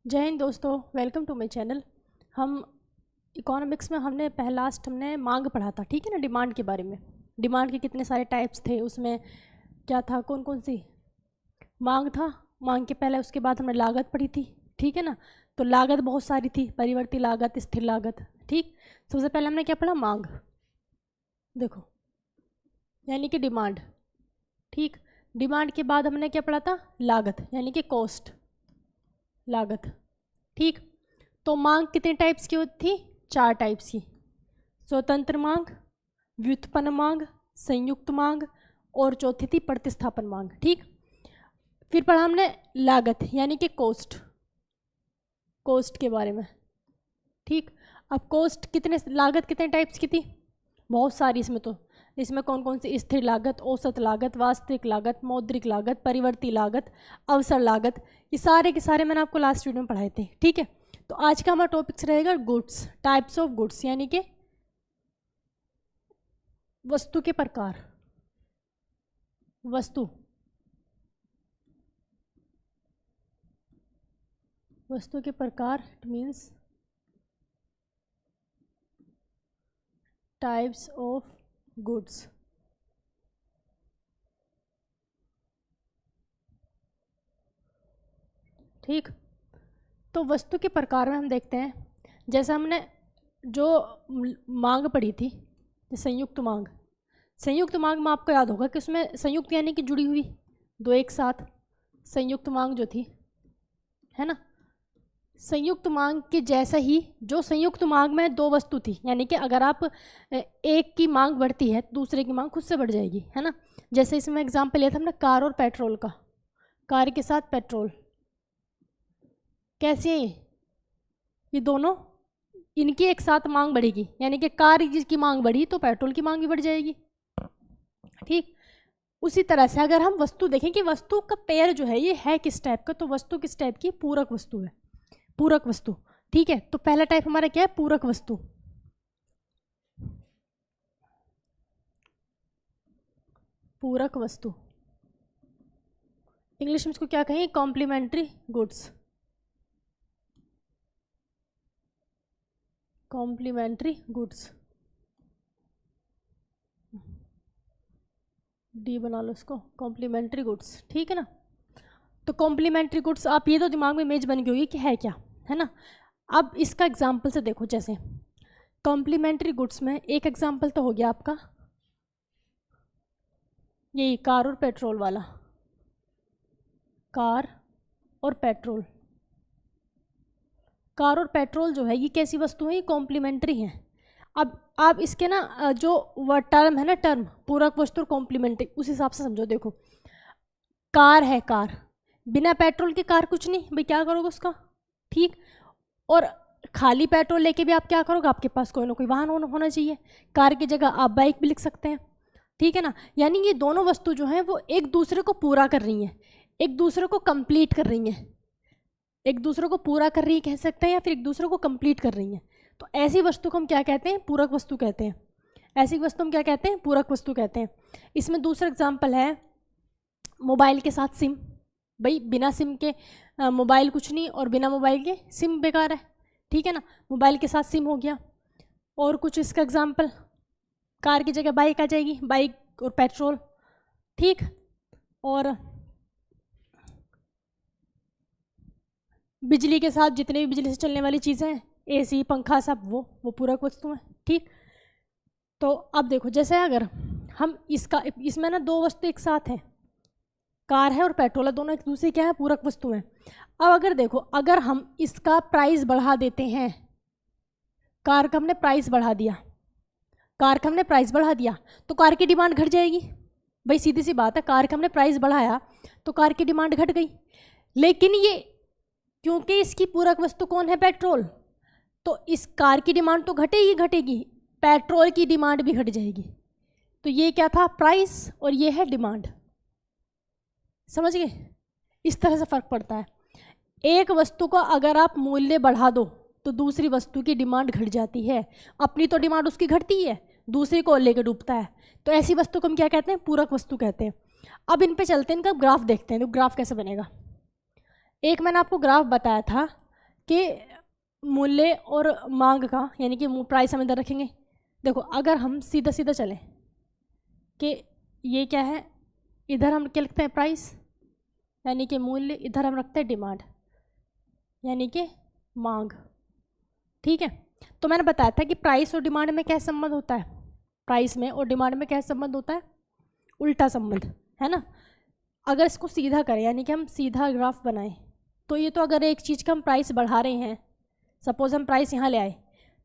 जय हिंद दोस्तों, welcome to my channel. हम इकोनॉमिक्स में हमने मांग पढ़ा था, ठीक है ना। डिमांड के बारे में, डिमांड के कितने सारे टाइप्स थे, उसमें क्या था, कौन कौन सी मांग था। मांग के पहले उसके बाद हमने लागत पढ़ी थी, ठीक है ना। तो लागत बहुत सारी थी, परिवर्ती लागत, स्थिर लागत, ठीक। सबसे पहले हमने क्या पढ़ा, मांग, देखो, यानी कि डिमांड, ठीक। डिमांड के बाद हमने क्या पढ़ा था, लागत, यानी कि कॉस्ट, लागत, ठीक। तो मांग कितने टाइप्स की होती थी, 4 टाइप्स की। स्वतंत्र मांग, व्युत्पन्न मांग, संयुक्त मांग और चौथी थी प्रतिस्थापन मांग, ठीक। फिर पढ़ा हमने लागत यानी कि कॉस्ट, कॉस्ट के बारे में, ठीक। अब कॉस्ट लागत कितने टाइप्स की थी, बहुत सारी। इसमें कौन कौन सी, स्थिर लागत, औसत लागत, वास्तविक लागत, मौद्रिक लागत, परिवर्ती लागत, अवसर लागत, ये सारे के सारे मैंने आपको लास्ट वीडियो में पढ़ाए थे, ठीक है। तो आज का हमारा टॉपिक्स रहेगा गुड्स, टाइप्स ऑफ गुड्स, यानी कि वस्तु के प्रकार, वस्तु के प्रकार, it means types of goods, ठीक। तो वस्तु के प्रकार में हम देखते हैं, जैसे हमने जो मांग पढ़ी थी, संयुक्त मांग। संयुक्त मांग में आपको याद होगा कि उसमें संयुक्त यानी कि जुड़ी हुई, दो एक साथ, संयुक्त मांग जो थी, है ना। संयुक्त मांग के जैसा ही जो संयुक्त मांग में 2 वस्तु थी, यानी कि अगर आप एक की मांग बढ़ती है दूसरे की मांग खुद से बढ़ जाएगी, है ना। जैसे इसमें एग्जाम्पल लिया था हमने कार और पेट्रोल का, कार के साथ पेट्रोल, कैसे है ये दोनों, इनकी एक साथ मांग बढ़ेगी, यानी कि कार की मांग बढ़ी तो पेट्रोल की मांग भी बढ़ जाएगी, ठीक। उसी तरह से अगर हम वस्तु देखें कि वस्तु का पेयर जो है ये है किस टाइप का, तो वस्तु किस टाइप की, पूरक वस्तु है, पूरक वस्तु, ठीक है। तो पहला टाइप हमारा क्या है, पूरक वस्तु। पूरक वस्तु, इंग्लिश में इसको क्या कहेंगे, complementary goods, complementary goods, D बना लो इसको, कॉम्प्लीमेंट्री गुड्स, ठीक है ना। तो कॉम्प्लीमेंट्री गुड्स, आप ये तो दिमाग में इमेज बन गई होगी कि है क्या, है ना। अब इसका एग्जाम्पल से देखो, जैसे कॉम्प्लीमेंट्री गुड्स में एक एग्जाम्पल तो हो गया आपका यही कार और पेट्रोल वाला, कार और पेट्रोल। कार और पेट्रोल जो है ये कैसी वस्तु है, ये कॉम्प्लीमेंट्री हैं। अब आप इसके ना जो वर्ड टर्म है ना, टर्म पूरक वस्तु और कॉम्प्लीमेंट्री, उस हिसाब से समझो। देखो, कार है, कार बिना पेट्रोल की कार कुछ नहीं, भाई क्या करोगे उसका, ठीक। और खाली पेट्रोल लेके भी आप क्या करोगे, आपके पास कोई ना कोई वाहन होना चाहिए। कार की जगह आप बाइक भी लिख सकते हैं, ठीक है ना। यानी ये दोनों वस्तु जो है वो एक दूसरे को पूरा कर रही हैं, एक दूसरे को कंप्लीट कर रही हैं, एक दूसरे को पूरा कर रही कह सकते हैं, या फिर एक दूसरे को कंप्लीट कर रही हैं। तो ऐसी वस्तु को हम क्या कहते हैं, पूरक वस्तु कहते हैं। ऐसी वस्तु हम क्या कहते हैं, पूरक वस्तु कहते हैं। इसमें दूसरा एग्जाम्पल है मोबाइल के साथ सिम। भाई बिना सिम के मोबाइल कुछ नहीं, और बिना मोबाइल के सिम बेकार है, ठीक है ना। मोबाइल के साथ सिम हो गया। और कुछ इसका एग्जाम्पल, कार की जगह बाइक आ जाएगी, बाइक और पेट्रोल, ठीक। और बिजली के साथ जितने भी बिजली से चलने वाली चीज़ें हैं, एसी, पंखा, सब वो पूरक वस्तु हैं, ठीक। तो अब देखो, जैसे अगर हम इसमें ना 2 वस्तु एक साथ हैं, कार है और पेट्रोल है, दोनों एक दूसरे क्या है, पूरक वस्तु हैं। अब अगर देखो, अगर हम इसका प्राइस बढ़ा देते हैं, कार का हमने प्राइस बढ़ा दिया, कार का हमने प्राइस बढ़ा दिया तो कार की डिमांड घट जाएगी। भाई सीधी सी बात है, कार का हमने प्राइस बढ़ाया तो कार की डिमांड घट गई। लेकिन ये क्योंकि इसकी पूरक वस्तु कौन है, पेट्रोल, तो इस कार की डिमांड तो घटेगी घटेगी, पेट्रोल की डिमांड भी घट जाएगी। तो ये क्या था, प्राइस, और ये है डिमांड, समझ गए। इस तरह से फर्क पड़ता है। एक वस्तु को अगर आप मूल्य बढ़ा दो तो दूसरी वस्तु की डिमांड घट जाती है, अपनी तो डिमांड उसकी घटती है, दूसरी को लेकर डूबता है। तो ऐसी वस्तु को हम क्या कहते हैं, पूरक वस्तु कहते हैं। अब इन पे चलते हैं, इनका ग्राफ देखते हैं। तो ग्राफ कैसे बनेगा, एक मैंने आपको ग्राफ बताया था कि मूल्य और मांग का, यानी कि प्राइस हम इधर रखेंगे। देखो अगर हम सीधा सीधा चलें कि ये क्या है, इधर हम क्या लिखते हैं प्राइस यानी कि मूल्य, इधर हम रखते हैं डिमांड यानी कि मांग। ठीक है, तो मैंने बताया था कि प्राइस और डिमांड में क्या संबंध होता है, प्राइस में और डिमांड में क्या संबंध होता है, उल्टा संबंध है ना। अगर इसको सीधा करें यानी कि हम सीधा ग्राफ बनाएं तो ये तो अगर एक चीज़ का हम प्राइस बढ़ा रहे हैं, सपोज हम प्राइस यहाँ ले आए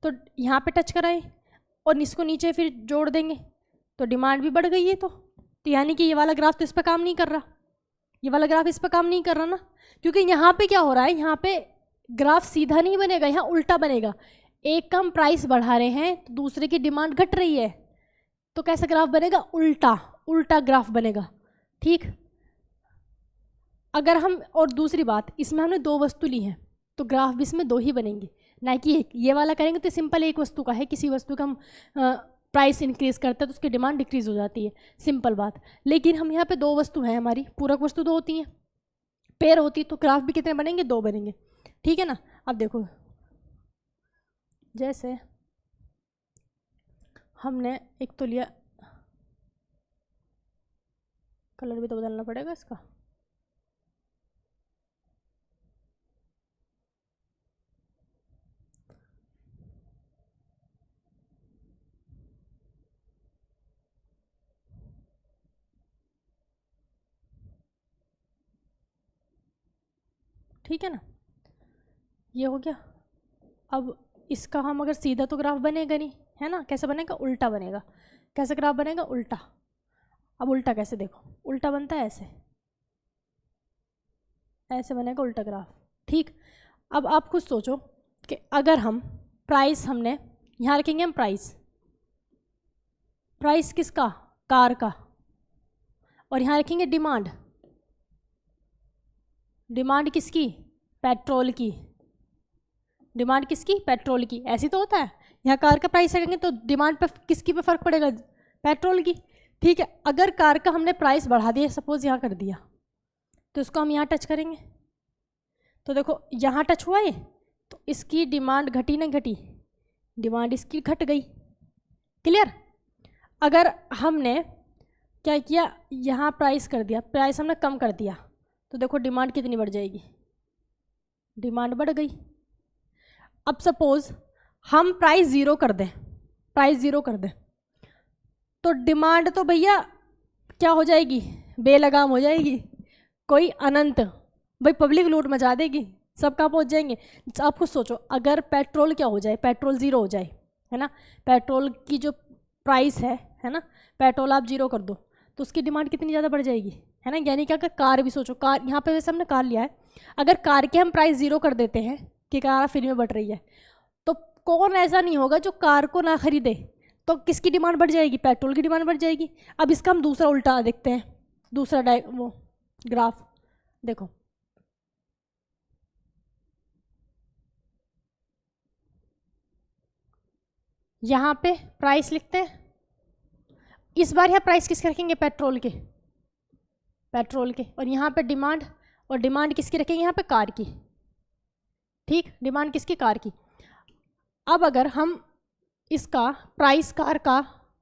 तो यहाँ पे टच कराएं और इसको नीचे फिर जोड़ देंगे तो डिमांड भी बढ़ गई है। तो यानी कि ये वाला ग्राफ तो इस पर काम नहीं कर रहा, ये वाला ग्राफ इस पर काम नहीं कर रहा ना, क्योंकि यहाँ पे क्या हो रहा है, यहाँ पे ग्राफ सीधा नहीं बनेगा, यहाँ उल्टा बनेगा। एक का हम प्राइस बढ़ा रहे हैं तो दूसरे की डिमांड घट रही है, तो कैसा ग्राफ बनेगा, उल्टा उल्टा ग्राफ बनेगा। ठीक, अगर हम, और दूसरी बात इसमें हमने दो वस्तु ली है तो ग्राफ भी इसमें दो ही बनेंगे, ना कि एक। ये वाला करेंगे तो सिंपल एक वस्तु का है, किसी वस्तु का हम प्राइस इंक्रीज करते हैं तो उसकी डिमांड डिक्रीज हो जाती है, सिंपल बात। लेकिन हम यहाँ पे दो वस्तु हैं, हमारी पूरक वस्तु दो होती हैं, पेयर होती, तो ग्राफ भी कितने बनेंगे, दो बनेंगे। ठीक है ना। अब देखो जैसे हमने एक तो लिया, कलर भी तो बदलना पड़ेगा इसका, ठीक है ना, ये हो गया। अब इसका हम अगर सीधा तो ग्राफ बनेगा नहीं, है ना, कैसे बनेगा, उल्टा बनेगा। कैसे ग्राफ बनेगा, उल्टा। अब उल्टा कैसे, देखो उल्टा बनता है ऐसे, ऐसे बनेगा उल्टा ग्राफ। ठीक, अब आप खुद सोचो कि अगर हम प्राइस, हमने यहाँ रखेंगे हम प्राइस, प्राइस किसका, कार का, और यहाँ रखेंगे डिमांड, डिमांड किसकी, पेट्रोल की, डिमांड किसकी, पेट्रोल की। ऐसी तो होता है, यहाँ कार का प्राइस रखेंगे तो डिमांड पे किसकी पे फर्क पड़ेगा, पेट्रोल की। ठीक है, अगर कार का हमने प्राइस बढ़ा दिया, सपोज यहाँ कर दिया, तो इसको हम यहाँ टच करेंगे तो देखो यहाँ टच हुआ है तो इसकी डिमांड घटी ना घटी, डिमांड इसकी घट गई। क्लियर। अगर हमने क्या किया, यहाँ प्राइस कर दिया, प्राइस हमने कम कर दिया तो देखो डिमांड कितनी बढ़ जाएगी, डिमांड बढ़ गई। अब सपोज हम प्राइस ज़ीरो कर दें, प्राइस ज़ीरो कर दें तो डिमांड तो भैया क्या हो जाएगी, बेलगाम हो जाएगी, कोई अनंत, भाई पब्लिक लूट मचा देगी, सब कहाँ पहुँच जाएंगे। आप खुद सोचो, अगर पेट्रोल क्या हो जाए, पेट्रोल ज़ीरो हो जाए, है ना, पेट्रोल की जो प्राइस है ना, पेट्रोल आप ज़ीरो कर दो तो उसकी डिमांड कितनी ज़्यादा बढ़ जाएगी, है ना। यानी कि अगर कार भी सोचो, कार यहाँ पे वैसे हमने कार लिया है, अगर कार के हम प्राइस ज़ीरो कर देते हैं कि कार फ्री में बढ़ रही है तो कौन ऐसा नहीं होगा जो कार को ना खरीदे, तो किसकी डिमांड बढ़ जाएगी, पेट्रोल की डिमांड बढ़ जाएगी। अब इसका हम दूसरा उल्टा देखते हैं, दूसरा वो ग्राफ देखो, यहाँ पे प्राइस लिखते हैं, इस बार यहाँ प्राइस किसके रखेंगे, पेट्रोल के, पेट्रोल के, और यहाँ पे डिमांड, और डिमांड किसकी रखेंगे यहाँ पे, कार की। ठीक, डिमांड किसकी, कार की। अब अगर हम इसका प्राइस, कार का,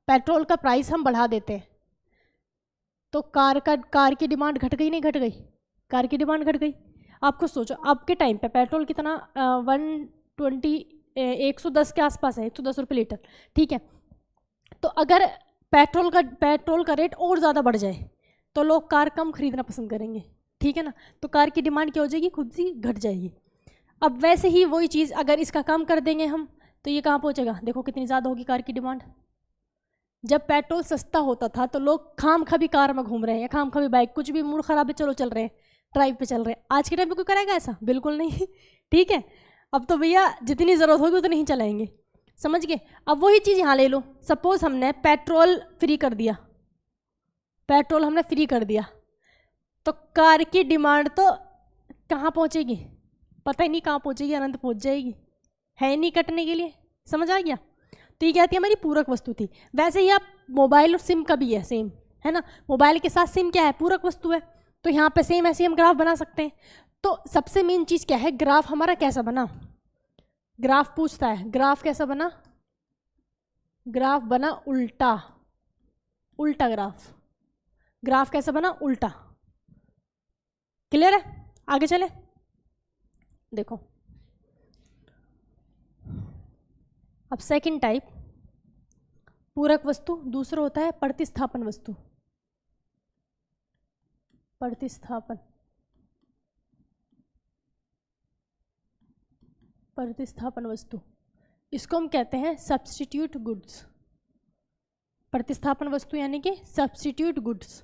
पेट्रोल का प्राइस हम बढ़ा देते हैं तो कार की डिमांड घट गई, नहीं घट गई, कार की डिमांड घट गई। आप खुद सोचो, आपके टाइम पे पेट्रोल कितना 110 के आसपास है, 110 रुपये लीटर। ठीक है, तो अगर पेट्रोल का रेट और ज़्यादा बढ़ जाए तो लोग कार कम खरीदना पसंद करेंगे, ठीक है ना, तो कार की डिमांड क्या हो जाएगी, खुद ही घट जाएगी। अब वैसे ही वही चीज़ अगर इसका कम कर देंगे हम तो ये कहाँ पहुँचेगा, देखो कितनी ज़्यादा होगी कार की डिमांड। जब पेट्रोल सस्ता होता था तो लोग खाम खा भी कार में घूम रहे हैं, या खाम खा भी बाइक, कुछ भी मूड ख़राब है चलो चल रहे हैं, ड्राइव पे चल रहे हैं। आज के टाइम पे कोई करेगा ऐसा, बिल्कुल नहीं। ठीक है, अब तो भैया जितनी ज़रूरत होगी उतनी ही चलाएंगे, समझ गए। अब वही चीज़ यहाँ ले लो, सपोज हमने पेट्रोल फ्री कर दिया, पेट्रोल हमने फ्री कर दिया तो कार की डिमांड तो कहाँ पहुँचेगी, पता ही नहीं कहाँ पहुँचेगी, अनंत पहुँच जाएगी, है नहीं कटने के लिए, समझ आ गया। तो ये क्या थी, हमारी पूरक वस्तु थी। वैसे ही आप मोबाइल और सिम का भी है सेम, है ना, मोबाइल के साथ सिम क्या है, पूरक वस्तु है। तो यहाँ पे सेम ऐसे हम ग्राफ बना सकते हैं। तो सबसे मेन चीज़ क्या है, ग्राफ हमारा कैसा बना, ग्राफ पूछता है, ग्राफ कैसा बना, ग्राफ बना उल्टा, उल्टा ग्राफ, ग्राफ कैसा बना, उल्टा। क्लियर है, आगे चले। देखो अब सेकंड टाइप पूरक वस्तु, दूसरा होता है प्रतिस्थापन वस्तु, प्रतिस्थापन, प्रतिस्थापन वस्तु, इसको हम कहते हैं सब्स्टिट्यूट गुड्स। प्रतिस्थापन वस्तु यानी कि सब्स्टिट्यूट गुड्स।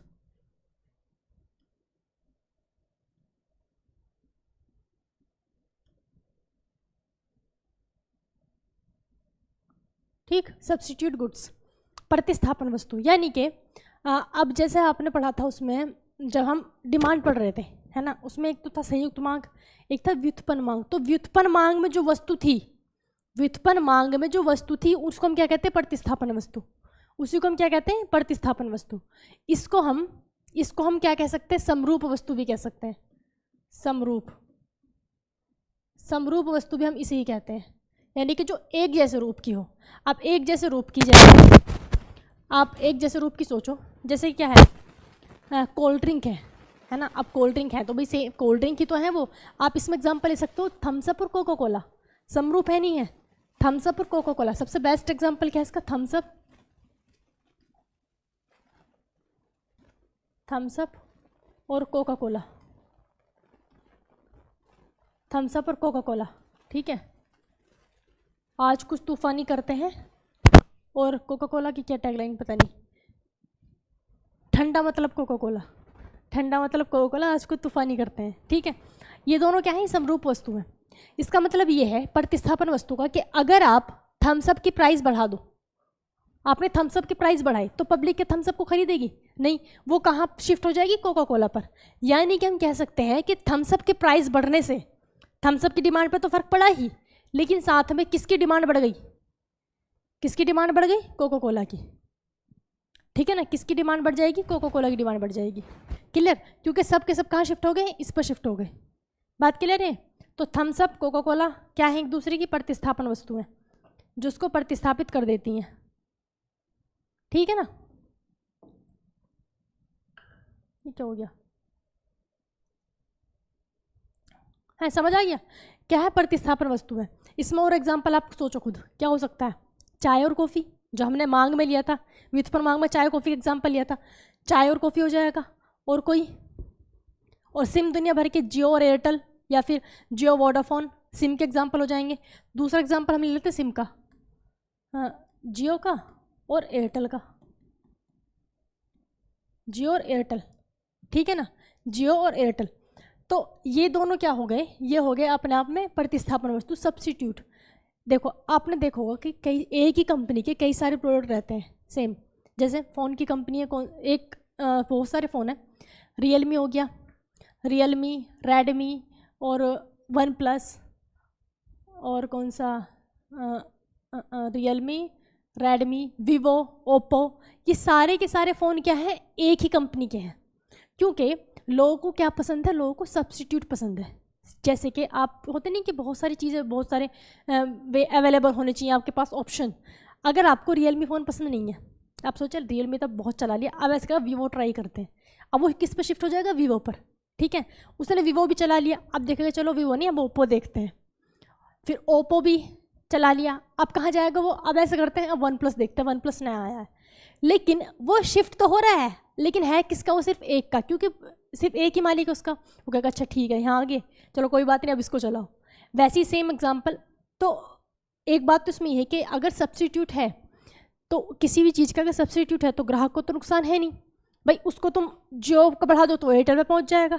ठीक, सब्स्टिट्यूट गुड्स, प्रतिस्थापन वस्तु। यानी कि अब जैसे आपने पढ़ा था उसमें जब हम डिमांड पढ़ रहे थे, है ना, उसमें एक तो था संयुक्त मांग, एक था व्युत्पन्न मांग। तो व्युत्पन्न मांग में जो वस्तु थी, व्युत्पन्न मांग में जो वस्तु थी उसको हम क्या कहते हैं, प्रतिस्थापन वस्तु। उसी को हम क्या कहते हैं, प्रतिस्थापन वस्तु। इसको हम क्या कह सकते हैं, समरूप वस्तु भी कह सकते हैं, समरूप, समरूप वस्तु भी हम इसे ही कहते हैं, यानी कि जो एक जैसे रूप की हो। आप एक जैसे रूप की, जैसे आप एक जैसे रूप की सोचो, जैसे क्या है, कोल्ड ड्रिंक है ना, अब कोल्ड ड्रिंक है तो भाई से कोल्ड ड्रिंक ही तो है वो। आप इसमें एग्जांपल ले सकते हो थम्स अप और कोका कोला, समरूप है नहीं है, थम्स अप और कोका कोला। सबसे बेस्ट एग्जांपल क्या है इसका, थम्स अप, थम्स अप और कोका कोला, थम्स अप और कोका कोला। ठीक है, आज कुछ तूफानी करते हैं, और कोका कोला की क्या टैगलाइन पता नहीं, ठंडा मतलब कोका कोला, ठंडा मतलब कोका कोला, आज कुछ तूफानी करते हैं। ठीक है, ये दोनों क्या है, समरूप वस्तु हैं। इसका मतलब ये है प्रतिस्थापन वस्तु का कि अगर आप थम्स अप की प्राइस बढ़ा दो, आपने थम्स अप की प्राइस बढ़ाई तो पब्लिक के थम्स अप को खरीदेगी नहीं, वो कहाँ शिफ्ट हो जाएगी, कोका कोला पर। यानी कि हम कह सकते हैं कि थम्स अप की प्राइस बढ़ने से थम्स अप की डिमांड पर तो फर्क पड़ा ही, लेकिन साथ में किसकी डिमांड बढ़ गई, किसकी डिमांड बढ़ गई, कोका कोला की। ठीक है ना, किसकी डिमांड बढ़ जाएगी, कोका कोला की डिमांड बढ़ जाएगी। क्लियर, क्योंकि सब के सब कहाँ शिफ्ट हो गए, इस पर शिफ्ट हो गए। बात क्लियर है। तो थम्स अप, कोका कोला क्या है, एक दूसरे की प्रतिस्थापन वस्तु है, जो उसको प्रतिस्थापित कर देती हैं। ठीक है ना, ये क्या हो गया, है समझ आ गया क्या है प्रतिस्थापन वस्तु है। इसमें और एग्जांपल आप सोचो खुद, क्या हो सकता है, चाय और कॉफ़ी, जो हमने मांग में लिया था, व्युत्पन्न मांग में चाय कॉफ़ी एग्जांपल लिया था, चाय और कॉफ़ी हो जाएगा। और कोई, और सिम दुनिया भर के, जियो और एयरटेल, या फिर जियो वोडाफोन, सिम के एग्जांपल हो जाएंगे। दूसरा एग्जांपल हम ले लेते सिम का, जियो का और एयरटेल का, जियो और एयरटेल। ठीक है ना, जियो और एयरटेल। तो ये दोनों क्या हो गए, ये हो गए अपने आप में प्रतिस्थापन वस्तु, सब्स्टिट्यूट। देखो आपने देखा होगा कि कई एक ही कंपनी के कई सारे प्रोडक्ट रहते हैं सेम, जैसे फ़ोन की कंपनी है, एक बहुत सारे फ़ोन है, रियलमी हो गया, रियलमी, रेडमी और वन प्लस, और कौन सा, रियलमी, रेडमी, वीवो, ओप्पो, ये सारे के सारे फ़ोन क्या हैं, एक ही कंपनी के हैं। क्योंकि लोगों को क्या पसंद है, लोगों को सब्स्टिट्यूट पसंद है। जैसे कि आप होते नहीं कि बहुत सारी चीज़ें, बहुत सारे वे अवेलेबल होने चाहिए आपके पास ऑप्शन। अगर आपको रियलमी फ़ोन पसंद नहीं है, आप सोचे रियलमी तो बहुत चला लिया, अब ऐसे का वीवो ट्राई करते हैं, अब वो किस पर शिफ्ट हो जाएगा, वीवो पर। ठीक है, उसने वीवो भी चला लिया, अब देखेगा चलो वीवो नहीं, अब ओप्पो देखते हैं, फिर ओप्पो भी चला लिया, अब कहाँ जाएगा वो, अब ऐसे करते हैं अब वन प्लस देखते हैं, वन प्लस नया आया है। लेकिन वो शिफ्ट तो हो रहा है, लेकिन है किसका, वो सिर्फ एक का, क्योंकि सिर्फ एक ही मालिक है उसका। वो कहेगा अच्छा ठीक है यहाँ आगे, चलो कोई बात नहीं, अब इसको चलाओ। वैसे ही सेम एग्जांपल। तो एक बात तो इसमें यह है कि अगर सब्स्टिट्यूट है, तो किसी भी चीज़ का अगर सब्स्टिट्यूट है तो ग्राहक को तो नुकसान है नहीं भाई। उसको तुम जियो का बढ़ा दो तो एयरटेल पे पहुँच जाएगा,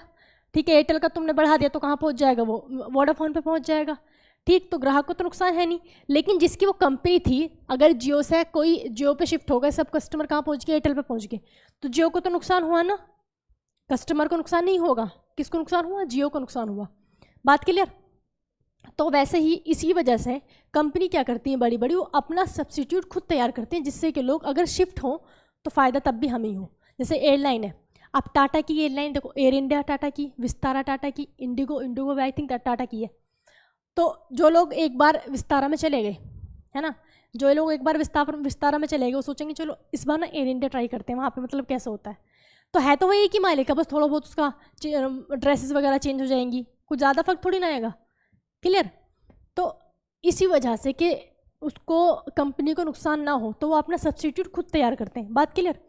ठीक है, एयरटेल का तुमने बढ़ा दिया तो कहाँ पहुँच जाएगा, वो वोडाफोन पे पहुँच जाएगा। ठीक, तो ग्राहक को तो नुकसान है नहीं। लेकिन जिसकी वो कंपनी थी, अगर जियो से कोई जियो पे शिफ्ट हो गए, सब कस्टमर कहाँ पहुँच गए, एयरटेल पे पहुँच गए, तो जियो को तो नुकसान हुआ ना, कस्टमर को नुकसान नहीं होगा। किसको नुकसान हुआ, जियो को नुकसान हुआ। बात क्लियर। तो वैसे ही इसी वजह से कंपनी क्या करती है, बड़ी बड़ी, वो अपना सब्स्टिट्यूट खुद तैयार करती हैं, जिससे कि लोग अगर शिफ्ट हों तो फ़ायदा तब भी हमें ही हो। जैसे एयरलाइन है, अब टाटा की एयरलाइन देखो, एयर इंडिया टाटा की, विस्तारा टाटा की, इंडिगो भी आई थिंक टाटा की है। तो जो लोग एक बार विस्तारा में चले गए, है ना, जो लोग एक बार विस्तारा में चले गए वो सोचेंगे चलो इस बार ना एयर इंडिया ट्राई करते हैं, वहाँ पे मतलब कैसे होता है। तो है तो वही एक ही मालिक है, बस थोड़ा बहुत उसका ड्रेसेस वगैरह चेंज हो जाएंगी, कुछ ज़्यादा फर्क थोड़ी ना आएगा। क्लियर। तो इसी वजह से कि उसको कंपनी को नुकसान ना हो तो वो अपना सब्सटीट्यूट खुद तैयार करते हैं। बात क्लियर।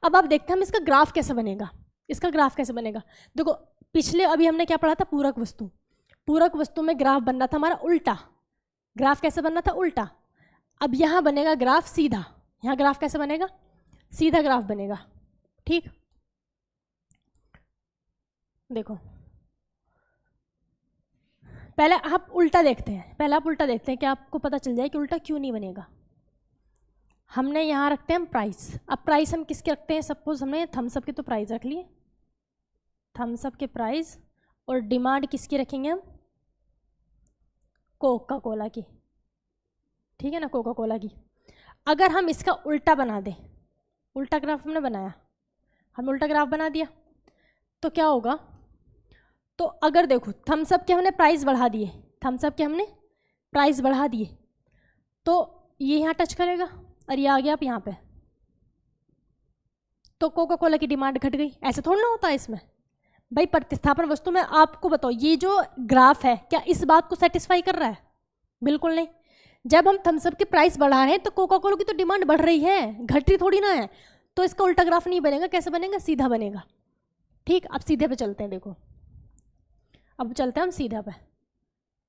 अब आप देखते हैं हम इसका ग्राफ कैसे बनेगा। इसका ग्राफ कैसे बनेगा, देखो पिछले अभी हमने क्या पढ़ा था, पूरक वस्तु। पूरक वस्तु में ग्राफ बनना था हमारा उल्टा। ग्राफ कैसे बनना था, उल्टा। अब यहाँ बनेगा ग्राफ सीधा। यहाँ ग्राफ कैसे बनेगा, सीधा ग्राफ बनेगा। ठीक, देखो पहले आप उल्टा देखते हैं, पहले आप उल्टा देखते हैं कि आपको पता चल जाए कि उल्टा क्यों नहीं बनेगा। हमने यहाँ रखते हैं हम प्राइस। अब प्राइस हम किसके रखते हैं, सपोज हमने थम्सअप के तो प्राइस रख लिए, थम्सअप के प्राइस, और डिमांड किसकी रखेंगे हम, कोका कोला की। ठीक है ना, कोका कोला की। अगर हम इसका उल्टा बना दें, उल्टा ग्राफ हमने बनाया, हम उल्टा ग्राफ बना दिया तो क्या होगा, तो अगर देखो थम्सअप के हमने प्राइस बढ़ा दिए, थम्सअप के हमने प्राइस बढ़ा दिए तो ये यहाँ टच करेगा और ये आ गया आप यहाँ पे, तो कोका कोला की डिमांड घट गई। ऐसे थोड़ा ना होता है इसमें भाई, प्रतिस्थापन वस्तु में। आपको बताओ ये जो ग्राफ है क्या इस बात को सेटिस्फाई कर रहा है, बिल्कुल नहीं। जब हम थम्सअप की प्राइस बढ़ा रहे हैं तो कोका कोला की तो डिमांड बढ़ रही है, घट रही थोड़ी ना है। तो इसका उल्टा ग्राफ नहीं बनेगा, कैसे बनेगा, सीधा बनेगा। ठीक, अब सीधे पे चलते हैं, देखो अब चलते हैं हम सीधा पे।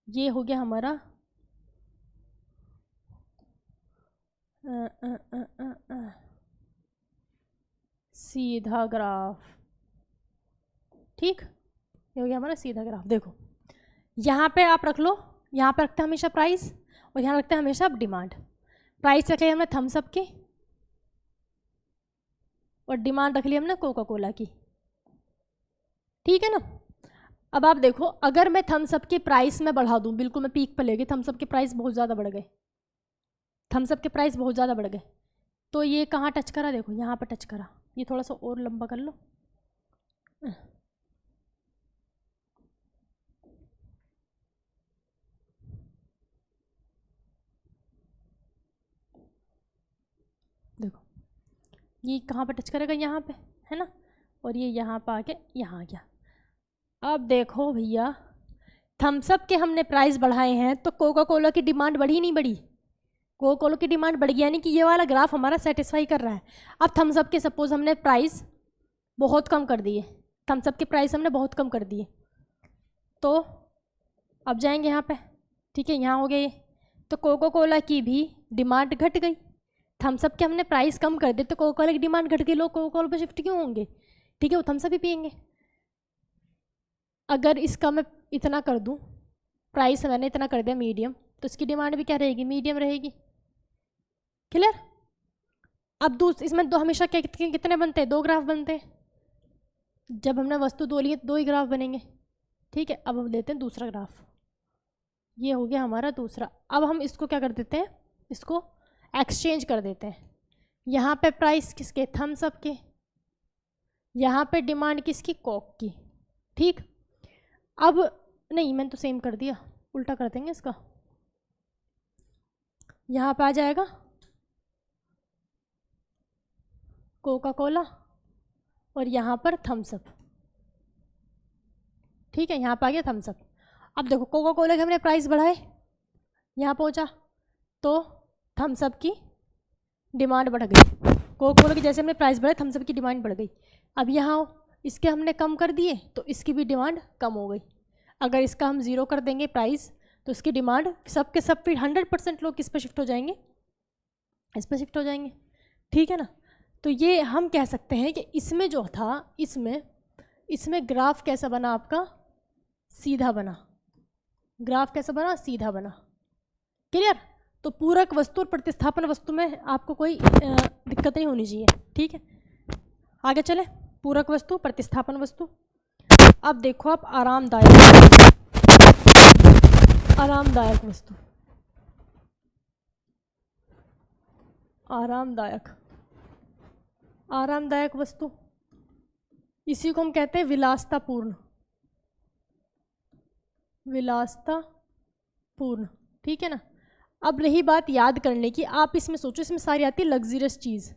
ये हो गया हमारा सीधा ग्राफ। ठीक, ये हो गया हमारा सीधा ग्राफ। देखो यहाँ पे आप रख लो, यहाँ पे रखते हैं हमेशा प्राइस और यहाँ रखते हैं हमेशा आप डिमांड। प्राइस रख लिया हमने थम्सअप की और डिमांड रख ली हमने कोका कोला की। ठीक है ना। अब आप देखो अगर मैं थम्सअप की प्राइस में बढ़ा दूँ, बिल्कुल मैं पीक पर ले गई, थम्सअप के प्राइस बहुत ज़्यादा बढ़ गए, थम्सअप के प्राइस बहुत ज़्यादा बढ़ गए, तो ये कहाँ टच करा, देखो यहाँ पर टच करा। ये थोड़ा सा और लंबा कर लो, देखो ये कहाँ पे टच करेगा, यहाँ पे, है ना, और ये यहाँ पे आके यहाँ आ गया। अब देखो भैया थम्सअप के हमने प्राइस बढ़ाए हैं तो कोका कोला की डिमांड बढ़ी नहीं बढ़ी, कोका कोला की डिमांड बढ़ गई, यानी कि ये वाला ग्राफ हमारा सेटिस्फाई कर रहा है। अब थम्सअप के सपोज हमने प्राइस बहुत कम कर दिए, थम्सअप के प्राइस हमने बहुत कम कर दिए, तो अब जाएंगे यहाँ पे। ठीक है, यहाँ हो गया ये, तो कोका कोला की भी डिमांड घट गई। थम्सअप के हमने प्राइस कम कर दिए तो कोका कोला की डिमांड घट गई, लोग कोका कोला पर शिफ्ट क्यों होंगे, ठीक है, वो थम्सअप ही पियेंगे। अगर इसका मैं इतना कर दूं, प्राइस मैंने इतना कर दिया मीडियम, तो इसकी डिमांड भी क्या रहेगी, मीडियम रहेगी। क्लियर। अब इसमें दो हमेशा क्या कितने बनते हैं, दो ग्राफ बनते हैं। जब हमने वस्तु दो ली दो ही ग्राफ बनेंगे। ठीक है, अब हम लेते हैं दूसरा ग्राफ। ये हो गया हमारा दूसरा। अब हम इसको क्या कर देते हैं, इसको एक्सचेंज कर देते हैं। यहाँ पे प्राइस किसके, थम्सअप के, यहाँ पे डिमांड किसकी, कोक की। ठीक, अब नहीं मैंने तो सेम कर दिया, उल्टा कर देंगे इसका। यहाँ पे आ जाएगा कोका कोला और यहाँ पर थम्सअप। ठीक है, यहाँ पे आ गया थम्सअप। अब देखो कोका कोला के हमने प्राइस बढ़ाए, यहाँ पहुँचा, तो थम्सअप की डिमांड बढ़ गई। कोका कोला की जैसे हमने प्राइस बढ़ाए थम्सअप की डिमांड बढ़ गई। अब यहाँ इसके हमने कम कर दिए तो इसकी भी डिमांड कम हो गई। अगर इसका हम 0 कर देंगे प्राइस तो इसकी डिमांड सब के सब फिर 100% लोग किस पर शिफ्ट हो जाएंगे, इस पर शिफ्ट हो जाएंगे। ठीक है ना। तो ये हम कह सकते हैं कि इसमें जो था, इसमें ग्राफ कैसा बना आपका, सीधा बना। ग्राफ कैसा बना, सीधा बना। क्लियर। तो पूरक वस्तु और प्रतिस्थापन वस्तु में आपको कोई दिक्कत नहीं होनी चाहिए। ठीक है, आगे चले। पूरक वस्तु, प्रतिस्थापन वस्तु। अब देखो आप आरामदायक, आरामदायक वस्तु, आरामदायक, आरामदायक वस्तु। इसी को हम कहते हैं विलासितापूर्ण, विलासितापूर्ण, ठीक है ना। अब रही बात याद करने की, आप इसमें सोचो, इसमें सारी आती है लग्जरियस चीज़।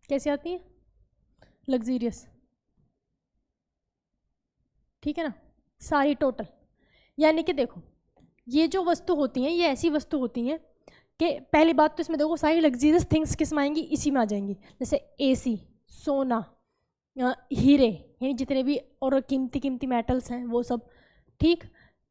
कैसी आती है? लग्जरियस, ठीक है ना, सारी टोटल। यानी कि देखो ये जो वस्तु होती हैं ये ऐसी वस्तु होती हैं कि पहली बात तो इसमें देखो सारी लग्जरियस थिंग्स किस में आएंगी, इसी में आ जाएंगी। जैसे एसी, सोना, हीरे, यानी जितने भी और कीमती कीमती मेटल्स हैं वो सब, ठीक।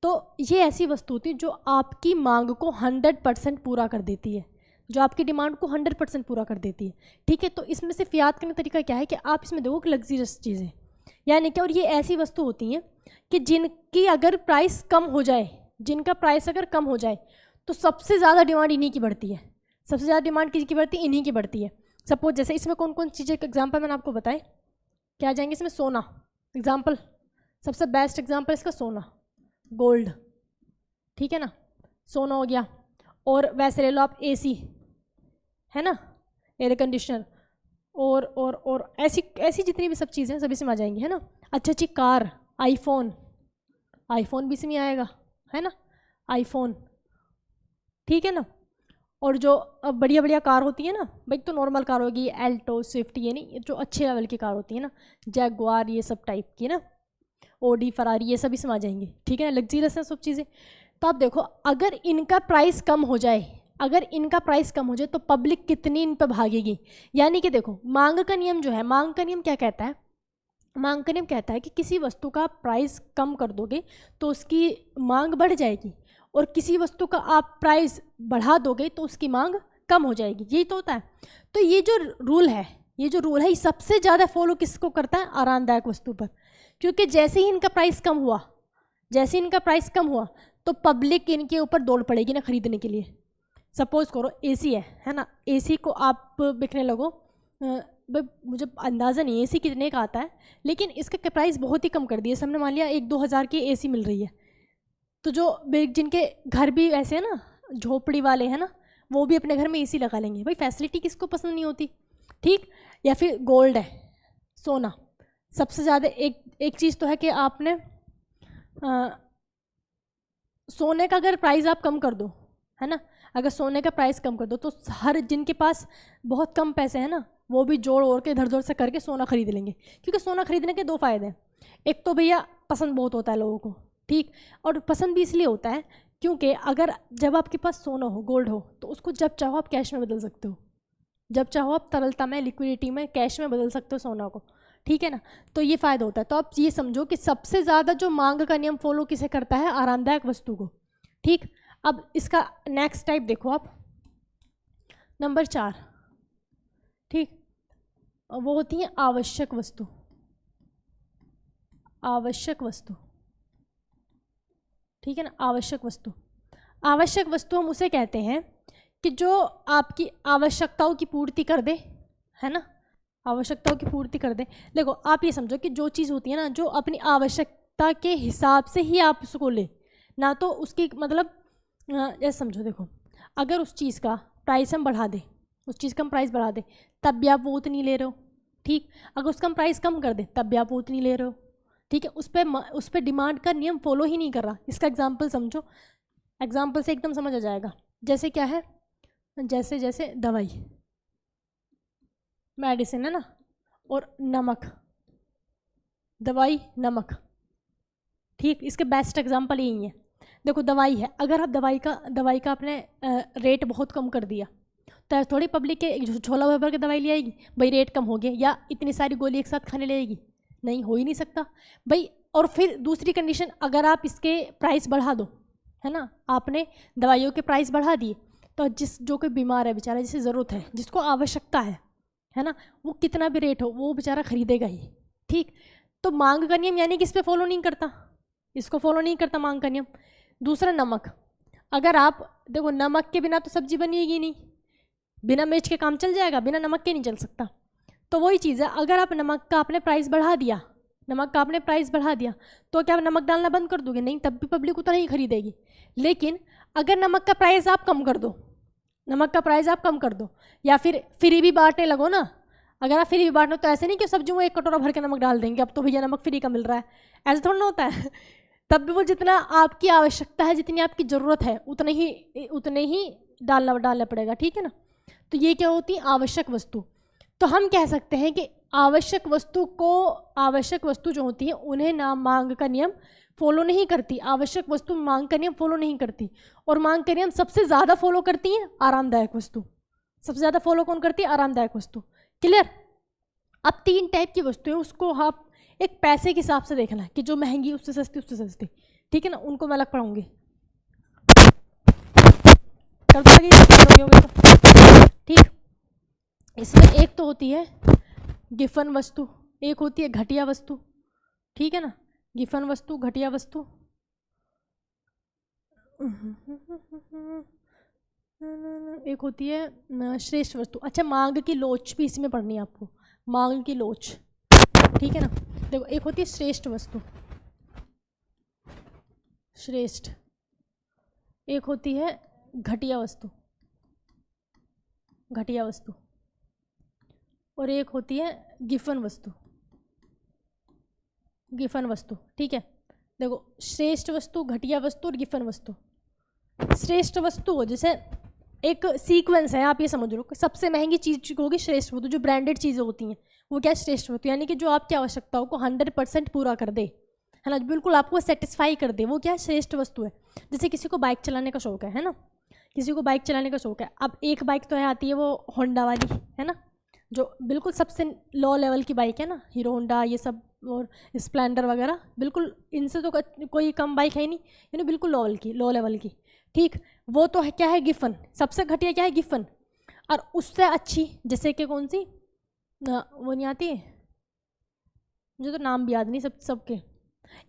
तो ये ऐसी वस्तु होती है जो आपकी मांग को 100% पूरा कर देती है, जो आपकी डिमांड को 100% पूरा कर देती है, ठीक है। तो इसमें सिर्फ याद करने का तरीका क्या है कि आप इसमें देखो कि लग्जरियस चीज़ें, यानी कि और ये ऐसी वस्तु होती हैं कि जिनकी अगर प्राइस कम हो जाए, जिनका प्राइस अगर कम हो जाए तो सबसे ज़्यादा डिमांड इन्हीं की बढ़ती है। सबसे ज़्यादा डिमांड किसकी बढ़ती है? इन्हीं की बढ़ती है। सपोज जैसे इसमें कौन कौन चीज़ें का एग्जाम्पल मैंने आपको बताए, क्या आ जाएंगे इसमें? सोना एग्जाम्पल, सबसे बेस्ट एग्जाम्पल इसका सोना, गोल्ड, ठीक है ना, सोना हो गया। और वैसे ले लो आप एसी, है ना, एयर कंडीशनर, और ऐसी ऐसी जितनी भी सब चीज़ें सब इसमें आ जाएंगी, है ना। अच्छी अच्छी कार, आईफोन, आईफोन भी इसमें आएगा, है ना, आईफोन, ठीक है ना। और जो अब बढ़िया बढ़िया कार होती है ना भाई, तो नॉर्मल कार होगी एल्टो, स्विफ्ट, यानी जो अच्छे लेवल की कार होती है ना, जैगुआर, ये सब टाइप की ना, ओडी, फरारी, ये सब इसमें आ जाएंगे, ठीक है ना, लग्जरियस है सब चीज़ें। तो आप देखो अगर इनका प्राइस कम हो जाए, अगर इनका प्राइस कम हो जाए तो पब्लिक कितनी इन पर भागेगी। यानी कि देखो मांग का नियम जो है, मांग का नियम क्या कहता है? मांग का नियम कहता है कि किसी वस्तु का प्राइस कम कर दोगे तो उसकी मांग बढ़ जाएगी, और किसी वस्तु का आप प्राइस बढ़ा दोगे तो उसकी मांग कम हो जाएगी। यही तो होता है। तो ये जो रूल है, ये सबसे ज़्यादा फॉलो किसको करता है? आरामदायक वस्तु पर। क्योंकि जैसे ही इनका प्राइस कम हुआ, जैसे इनका प्राइस कम हुआ तो पब्लिक इनके ऊपर दौड़ पड़ेगी ना खरीदने के लिए। सपोज करो एसी है ना, एसी को आप बिकने लगो, मुझे अंदाज़ा नहीं है एसी कितने का आता है, लेकिन इसका प्राइस बहुत ही कम कर दिया हमने, मान लिया 1-2 हज़ार की एसी मिल रही है। तो जो जिनके घर भी ऐसे है ना, झोपड़ी वाले हैं ना, वो भी अपने घर में एसी लगा लेंगे। भाई फैसिलिटी किसको पसंद नहीं होती, ठीक। या फिर गोल्ड है, सोना, सबसे ज़्यादा एक चीज़ तो है कि आपने सोने का अगर प्राइस आप कम कर दो, है ना, अगर सोने का प्राइस कम कर दो तो हर जिनके पास बहुत कम पैसे हैं ना, वो भी जोड़ ओढ़ के इधर उधर से करके सोना खरीद लेंगे। क्योंकि सोना खरीदने के 2 फ़ायदे हैं। एक तो भैया पसंद बहुत होता है लोगों को, ठीक, और पसंद भी इसलिए होता है क्योंकि अगर जब आपके पास सोना हो, गोल्ड हो, तो उसको जब चाहो आप कैश में बदल सकते हो, जब चाहो आप तरलता में, लिक्विडिटी में, कैश में बदल सकते हो सोना को, ठीक है ना। तो ये फ़ायदा होता है। तो आप ये समझो कि सबसे ज़्यादा जो मांग का नियम फॉलो किसे करता है? आरामदायक वस्तु को, ठीक। अब इसका नेक्स्ट टाइप देखो आप, नंबर 4, ठीक, वो होती है आवश्यक वस्तु। आवश्यक वस्तु, ठीक है ना, आवश्यक वस्तु। आवश्यक वस्तु हम उसे कहते हैं कि जो आपकी आवश्यकताओं की पूर्ति कर दे, है ना, आवश्यकताओं की पूर्ति कर दे। देखो आप ये समझो कि जो चीज़ होती है ना, जो अपनी आवश्यकता के हिसाब से ही आप उसको ले, ना तो उसकी मतलब जैसे समझो, देखो अगर उस चीज़ का प्राइस हम बढ़ा दें, उस चीज़ का हम प्राइस बढ़ा दें तब भी आप वो उतनी ले रहे हो, ठीक। अगर उसका हम प्राइस कम कर दें तब भी आप वो उतनी ले रहे हो, ठीक है। उस पर डिमांड का नियम फॉलो ही नहीं कर रहा। इसका एग्जाम्पल समझो, एग्जाम्पल से एकदम समझ आ जाएगा। जैसे क्या है, जैसे दवाई, मेडिसिन है ना, और नमक, दवाई, नमक, ठीक। इसके बेस्ट एग्जाम्पल यही है। देखो दवाई है, अगर आप दवाई का आपने रेट बहुत कम कर दिया तो थोड़ी पब्लिक के झोला भर के दवाई ले आएगी, भाई रेट कम हो गया, या इतनी सारी गोली एक साथ खाने लगेगी, नहीं, हो ही नहीं सकता भाई। और फिर दूसरी कंडीशन, अगर आप इसके प्राइस बढ़ा दो, है ना, आपने दवाइयों के प्राइस बढ़ा दिए, तो जो कोई बीमार है बेचारा, जिसे ज़रूरत है, जिसको आवश्यकता है ना, वो कितना भी रेट हो वो बेचारा खरीदेगा ही, ठीक। तो मांग का नियम यानी कि इस पर फॉलो नहीं करता, इसको फॉलो नहीं करता मांग का नियम। दूसरा नमक, अगर आप देखो नमक के बिना तो सब्जी बनेगी नहीं, बिना मिर्च के काम चल जाएगा, बिना नमक के नहीं चल सकता। तो वही चीज़ है, अगर आप नमक का आपने प्राइस बढ़ा दिया, तो क्या आप नमक डालना बंद कर दोगे? नहीं, तब भी पब्लिक उतना ही खरीदेगी। लेकिन अगर नमक का प्राइस आप कम कर दो, या फिर फ्री भी बांटने लगो ना, अगर आप फ्री भी बांटना तो ऐसे नहीं कि सब्जी में 1 कटोरा भर के नमक डाल देंगे, अब तो भैया नमक फ्री का मिल रहा है, ऐसा थोड़ा ना होता है। तब भी वो जितना आपकी आवश्यकता है, जितनी आपकी ज़रूरत है, उतने ही डालना पड़ेगा, ठीक है ना। तो ये क्या होती है, आवश्यक वस्तु। तो हम कह सकते हैं कि आवश्यक वस्तु जो होती है उन्हें ना मांग का नियम फॉलो नहीं करती, आवश्यक वस्तु मांग का नियम फॉलो नहीं करती। और मांग का नियम सबसे ज़्यादा फॉलो करती है आरामदायक वस्तु। सबसे ज़्यादा फॉलो कौन करती है, आरामदायक वस्तु। क्लियर। अब 3 टाइप की वस्तु है, उसको आप एक पैसे के हिसाब से देखना है कि जो महंगी उससे सस्ती, ठीक है ना, उनको मैं अलग पढ़ाऊंगी। कर दोगे तो ठीक। इसमें एक तो होती है गिफन वस्तु, एक होती है घटिया वस्तु, ठीक है ना। गिफन वस्तु, घटिया वस्तु। एक होती है श्रेष्ठ वस्तु। अच्छा, मांग की लोच भी इसमें पढ़नी है आपको, मांग की लोच, ठीक है ना। देखो, एक होती है श्रेष्ठ वस्तु, श्रेष्ठ, एक होती है घटिया वस्तु, घटिया वस्तु, और एक होती है गिफन वस्तु, गिफन वस्तु, ठीक है। देखो, श्रेष्ठ वस्तु, घटिया वस्तु और गिफन वस्तु। श्रेष्ठ वस्तु जैसे एक सीक्वेंस है, आप ये समझ लो, सबसे महंगी चीज होगी श्रेष्ठ वस्तु, जो ब्रांडेड चीज़ें होती हैं वो क्या है, श्रेष्ठ वस्तु, यानी कि जो आपकी आवश्यकताओं को 100% पूरा कर दे, है ना, बिल्कुल आपको सेटिस्फाई कर दे, वो क्या है, श्रेष्ठ वस्तु है। जैसे किसी को बाइक चलाने का शौक है ना, किसी को बाइक चलाने का शौक है। अब एक बाइक तो है आती है वो होंडा वाली, है ना, जो बिल्कुल सबसे लो लेवल की बाइक है ना, हीरो होंडा ये सब और स्प्लेंडर वगैरह, बिल्कुल इनसे तो कोई कम बाइक है ही नहीं, यानी बिल्कुल लो लेवल की, ठीक। वो तो है क्या है, गिफन। सबसे घटिया क्या है, गिफन। और उससे अच्छी जैसे कि कौन सी, वो नहीं आती है, मुझे तो नाम भी याद नहीं सबके।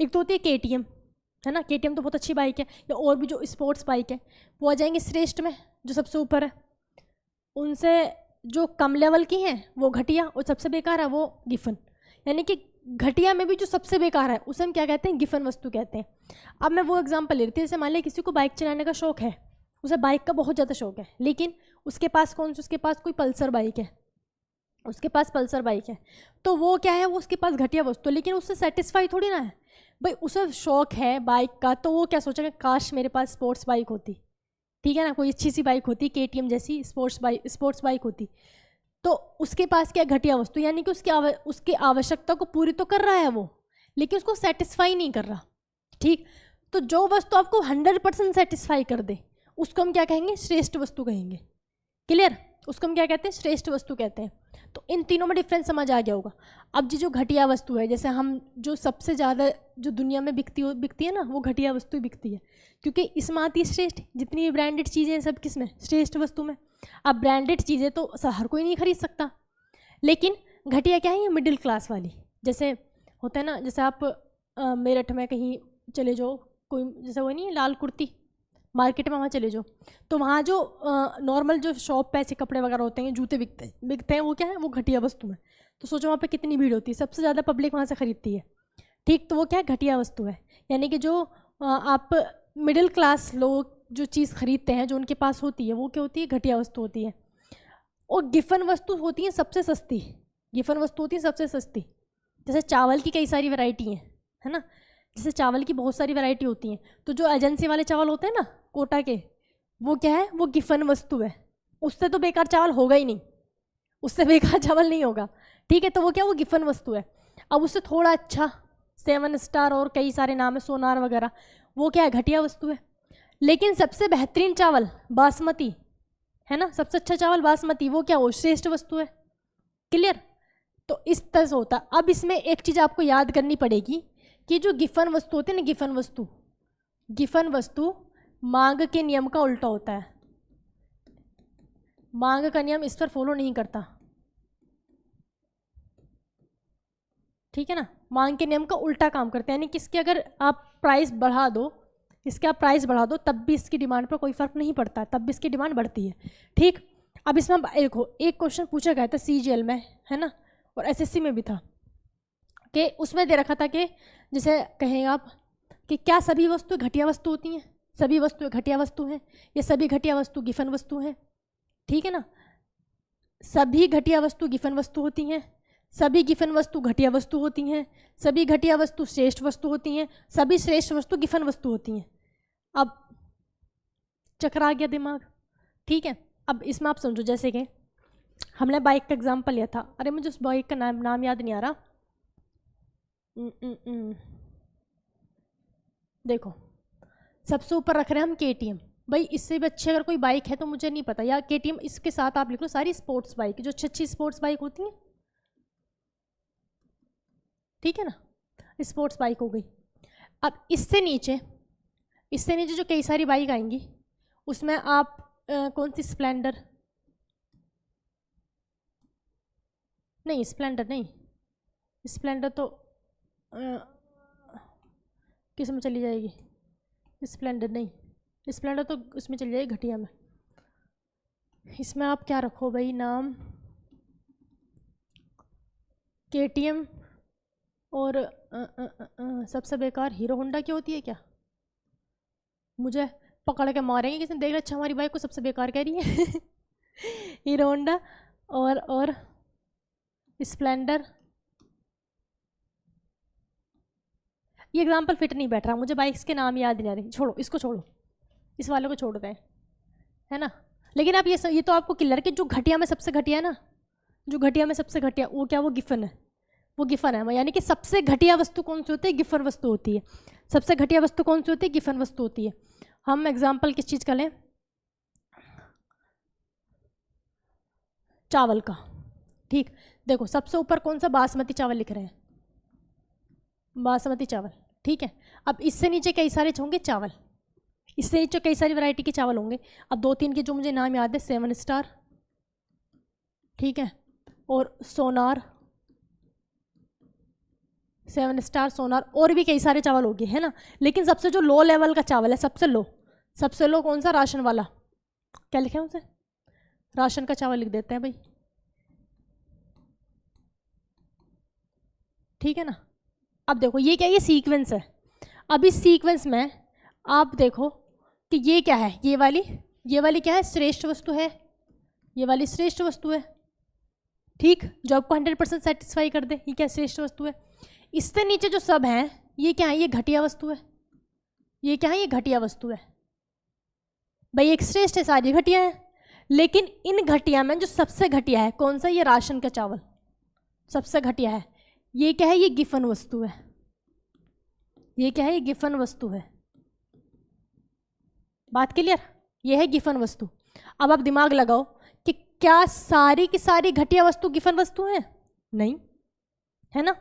एक तो होती है KTM, है ना, KTM तो बहुत अच्छी बाइक है, या और भी जो स्पोर्ट्स बाइक है वो आ जाएंगे श्रेष्ठ में, जो सबसे ऊपर है। उनसे जो कम लेवल की हैं वो घटिया, और सबसे बेकार है वो गिफन। यानी कि घटिया में भी जो सबसे बेकार है उसे हम क्या कहते हैं, गिफन वस्तु कहते हैं। अब मैं वो एग्जांपल लेती हूँ, जैसे मान लिया किसी को बाइक चलाने का शौक है, उसे बाइक का बहुत ज़्यादा शौक है, लेकिन उसके पास उसके पास कोई पल्सर बाइक है, उसके पास पल्सर बाइक है, तो वो क्या है, वो उसके पास घटिया वस्तु, लेकिन उससे सेटिस्फाई थोड़ी ना है भाई। उसे शौक है बाइक का, तो वो क्या सोचेगा, काश मेरे पास स्पोर्ट्स बाइक होती, ठीक है ना, कोई अच्छी सी बाइक होती, KTM जैसी स्पोर्ट्स बाइक होती। तो उसके पास क्या, घटिया वस्तु, यानी कि उसकी आवश्यकता को पूरी तो कर रहा है वो, लेकिन उसको सेटिस्फाई नहीं कर रहा, ठीक। तो जो वस्तु आपको 100% सेटिस्फाई कर दे उसको हम क्या कहेंगे, श्रेष्ठ वस्तु कहेंगे। क्लियर। उसको हम क्या कहते हैं, श्रेष्ठ वस्तु कहते हैं। तो इन तीनों में डिफरेंस समझ आ गया होगा। अब जो घटिया वस्तु है, जैसे हम जो सबसे ज़्यादा जो दुनिया में बिकती है ना, वो घटिया वस्तु ही बिकती है, क्योंकि इसमें आती है श्रेष्ठ। जितनी भी ब्रांडेड चीज़ें हैं सब किस में, श्रेष्ठ वस्तु में। अब ब्रांडेड चीज़ें तो हर कोई नहीं खरीद सकता, लेकिन घटिया क्या है, ये मिडिल क्लास वाली। जैसे होता है ना, जैसे आप मेरठ में कहीं चले जाओ, कोई जैसे वो नहीं है लाल कुर्ती, मार्केट में वहाँ चले जाओ, तो वहाँ जो नॉर्मल जो शॉप पे ऐसे कपड़े वगैरह होते हैं, जूते बिकते हैं, वो क्या है, वो घटिया वस्तु है। तो सोचो वहाँ पे कितनी भीड़ होती है, सबसे ज़्यादा पब्लिक वहाँ से खरीदती है, ठीक। तो वो क्या है, घटिया वस्तु है। यानी कि जो आप मिडिल क्लास लोग जो चीज़ खरीदते हैं, जो उनके पास होती है, वो क्या होती है, घटिया वस्तु होती है। और गिफन वस्तु होती है सबसे सस्ती, गिफन वस्तु होती है सबसे सस्ती। जैसे चावल की कई सारी वैरायटी हैं, है ना, जैसे चावल की बहुत सारी वैरायटी होती हैं, तो जो एजेंसी वाले चावल होते हैं ना, कोटा के, वो क्या है, वो गिफन वस्तु है। उससे तो बेकार चावल होगा ही नहीं, उससे बेकार चावल नहीं होगा, ठीक है। तो वो क्या, वो गिफन वस्तु है। अब उससे थोड़ा अच्छा 7 स्टार और कई सारे नाम है, सोनार वगैरह, वो क्या है, घटिया वस्तु है। लेकिन सबसे बेहतरीन चावल बासमती, है ना, सबसे अच्छा चावल बासमती, वो क्या, वो श्रेष्ठ वस्तु है। क्लियर। तो इस तरह से होता है। अब इसमें एक चीज़ आपको याद करनी पड़ेगी कि जो गिफन वस्तु होती है ना, गिफन वस्तु मांग के नियम का उल्टा होता है। मांग का नियम इस पर फॉलो नहीं करता, ठीक है ना। मांग के नियम का उल्टा काम करते हैं, यानी कि इसके अगर आप प्राइस बढ़ा दो, तब भी इसकी डिमांड पर कोई फर्क नहीं पड़ता, तब भी इसकी डिमांड बढ़ती है, ठीक। अब इसमें एक क्वेश्चन पूछा गया था CGL में, है ना, और SSC में भी था, कि उसमें दे रखा था कि जैसे कहें आप कि क्या सभी वस्तु घटिया वस्तु होती हैं, सभी वस्तु घटिया वस्तु हैं, ये सभी घटिया वस्तु गिफन वस्तु हैं, ठीक है ना। सभी घटिया वस्तु गिफन वस्तु होती हैं, सभी गिफन वस्तु घटिया वस्तु होती हैं, सभी घटिया वस्तु श्रेष्ठ वस्तु होती हैं, सभी श्रेष्ठ वस्तु गिफन वस्तु होती हैं। अब चकरा गया दिमाग, ठीक है। अब इसमें आप समझो, जैसे कि हमने बाइक का एग्जाम्पल लिया था, अरे मुझे उस बाइक का नाम याद नहीं आ रहा। देखो सबसे ऊपर रख रहे हैं हम KTM, भाई इससे भी अच्छी अगर कोई बाइक है तो मुझे नहीं पता, या KTM इसके साथ आप लिख लो सारी स्पोर्ट्स बाइक, जो अच्छी अच्छी स्पोर्ट्स बाइक होती हैं, ठीक है ना, स्पोर्ट्स बाइक हो गई। अब इससे नीचे जो कई सारी बाइक आएंगी उसमें आप कौन सी, स्प्लेंडर नहीं, स्प्लेंडर नहीं, स्प्लेंडर तो किस में चली जाएगी, स्प्लेंडर नहीं, स्प्लेंडर तो उसमें चली जाएगी घटिया में। इसमें आप क्या रखो भाई नाम, KTM और सबसे बेकार हीरो होंडा की होती है क्या, मुझे पकड़ के मारेंगे किसी ने देख रहा, अच्छा हमारी बाइक को सबसे बेकार कह रही है हीरो होंडा और स्प्लेंडर। ये एग्जाम्पल फिट नहीं बैठ रहा, मुझे बाइक्स के नाम याद नहीं आ रहे, छोड़ो इसको, छोड़ो इस वाले को छोड़ते हैं, है ना। लेकिन आप ये तो आपको क्लियर कि जो घटिया में सबसे घटिया है ना, जो घटिया में सबसे घटिया वो क्या, वो गिफन है, वो गिफन है, यानी कि सबसे घटिया वस्तु कौन सी होती है, गिफन वस्तु होती है। सबसे घटिया वस्तु कौन सी होती है, गिफन वस्तु होती है। हम एग्जाम्पल किस चीज़ का लें, चावल का, ठीक। देखो सबसे ऊपर कौन सा, बासमती चावल लिख रहे हैं, बासमती चावल, ठीक है। अब इससे नीचे कई सारे होंगे चावल, इससे नीचे कई सारी वैरायटी के चावल होंगे। अब 2-3 के जो मुझे नाम याद है, 7 स्टार, ठीक है, और सोनार, 7 स्टार, सोनार, और भी कई सारे चावल हो गए, है ना। लेकिन सबसे जो लो लेवल का चावल है, सबसे लो कौन सा, राशन वाला, क्या लिखे हैं उसे, राशन का चावल लिख देते हैं भाई, ठीक है ना। अब देखो ये क्या, ये सीक्वेंस है। अब इस सीक्वेंस में आप देखो कि ये क्या है, ये वाली क्या है, श्रेष्ठ वस्तु है, ये वाली श्रेष्ठ वस्तु है, ठीक, जो आपको 100% सेटिस्फाई कर दे, ये क्या श्रेष्ठ वस्तु है। इससे नीचे जो सब हैं ये क्या है, ये घटिया वस्तु है, ये क्या है, ये घटिया वस्तु है। भाई एक श्रेष्ठ है, सारी घटिया है, लेकिन इन घटिया में जो सबसे घटिया है कौन सा, ये राशन का चावल सबसे घटिया है। ये क्या है, ये गिफन वस्तु है, ये क्या है, ये गिफन वस्तु है। बात क्लियर, ये है गिफन वस्तु। अब आप दिमाग लगाओ कि क्या सारी की सारी घटिया वस्तु गिफन वस्तु है, नहीं, है ना।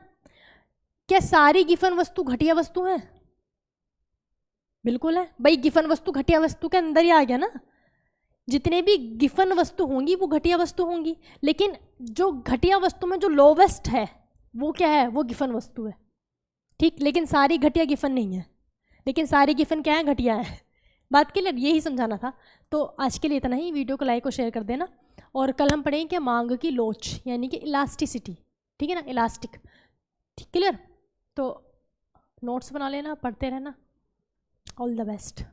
क्या सारी गिफन वस्तु घटिया वस्तु है, बिल्कुल है भाई। गिफन वस्तु घटिया वस्तु के अंदर ही आ गया ना, जितने भी गिफन वस्तु होंगी वो घटिया वस्तु होंगी, लेकिन जो घटिया वस्तु में जो लोवेस्ट है वो क्या है, वो गिफन वस्तु है, ठीक। लेकिन सारी घटिया गिफन नहीं है, लेकिन सारी गिफन क्या है, घटिया है। बात के लिए यही समझाना था। तो आज के लिए इतना ही, वीडियो को लाइक और शेयर कर देना। और कल हम पढ़ेंगे क्या, मांग की लोच, यानी कि इलास्टिसिटी, ठीक है ना, इलास्टिक, ठीक, क्लियर। तो नोट्स बना लेना, पढ़ते रहना, ऑल द बेस्ट।